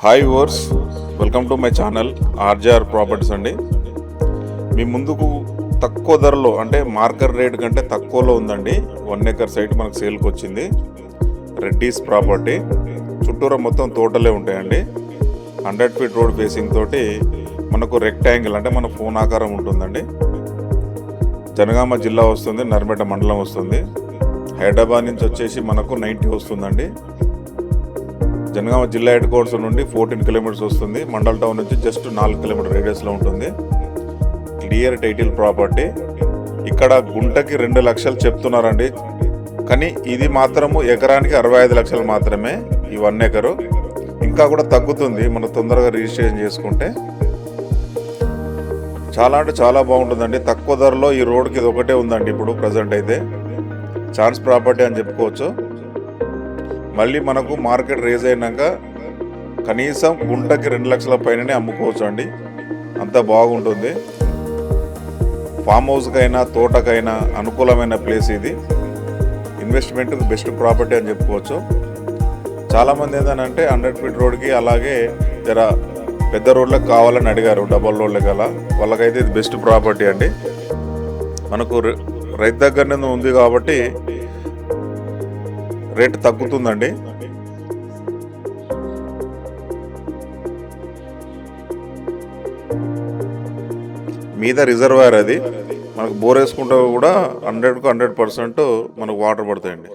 Hi viewers, welcome to my channel RGR properties అండి. మీ ముందుకు తక్కువ ధరలో అంటే మార్కెట్ రేట్ కంటే తక్కువలో ఉందండి. 1 ఎకర్ సైట్ మనకు సేల్కి వచ్చింది. రెడ్డీస్ ప్రాపర్టీ. చుట్టూరా మొత్తం తోటలే ఉంటాయండి. 100 ఫీట్ రోడ్ ఫేసింగ్ తోటి మనకు రెక్టాంగిల్ అంటే మన ఫోన్ ఆకారం ఉంటుందండి. జనగామ జిల్లా వస్తుంది, నర్మేట మండలం వస్తుంది. హైదరాబాద్ నుంచి వచ్చేసి మనకు 90 వస్తుందండి. జనగామ జిల్లా హెడ్ క్వార్టర్స్ నుండి 14 కిలోమీటర్స్ వస్తుంది. మండల్ టౌన్ నుంచి జస్ట్ 4 కిలోమీటర్ రేడియస్లో ఉంటుంది. Clear title property. ఇక్కడ గుంటకి 2 లక్షలు చెప్తున్నారండి, కానీ ఇది మాత్రము ఎకరానికి 65 లక్షలు మాత్రమే. ఈ 1 ఎకరు ఇంకా కూడా తగ్గుతుంది మనం తొందరగా రిజిస్ట్రేషన్ చేసుకుంటే. చాలా అంటే చాలా బాగుంటుందండి. తక్కువ ధరలో ఈ రోడ్కి ఇది ఒకటే ఉందండి ఇప్పుడు ప్రజెంట్ అయితే. ఛాన్స్ ప్రాపర్టీ అని చెప్పుకోవచ్చు. మళ్ళీ మనకు మార్కెట్ రేజ్ అయినాక కనీసం గుంటకి 2 లక్షల పైననే అమ్ముకోవచ్చు అండి. అంత బాగుంటుంది. ఫామ్ హౌస్కైనా తోటకైనా అనుకూలమైన ప్లేస్ ఇది. ఇన్వెస్ట్మెంట్కి బెస్ట్ ప్రాపర్టీ అని చెప్పుకోవచ్చు. చాలామంది ఏంటంటే 100 ఫీట్ రోడ్కి అలాగే జర పెద్ద రోడ్లకు కావాలని అడిగారు, డబల్ రోడ్లకు అలా. వాళ్ళకైతే ఇది బెస్ట్ ప్రాపర్టీ అండి. మనకు రైతు దగ్గరనే ఉంది కాబట్టి రేట్ తగ్గుతుందండి. మీద రిజర్వాయర్ అది. మనకు బోర్ వేసుకుంటే కూడా 100% మనకు వాటర్ పడతాయండి.